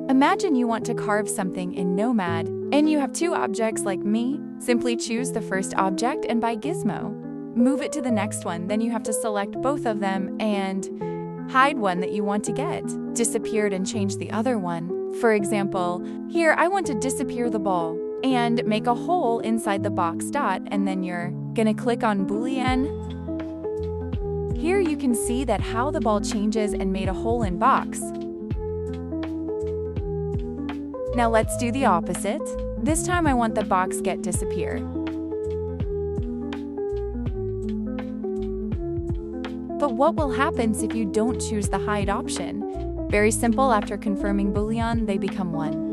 Imagine you want to carve something in Nomad, and you have two objects like me. Simply choose the first object and by gizmo. Move it to the next one, then you have to select both of them and hide one that you want to get disappeared and change the other one. For example, here I want to disappear the ball and make a hole inside the box dot, and then you're gonna click on Boolean. Here you can see that how the ball changes and made a hole in box. Now let's do the opposite. This time I want the box get disappear. But what will happen if you don't choose the hide option? Very simple, after confirming Boolean, they become one.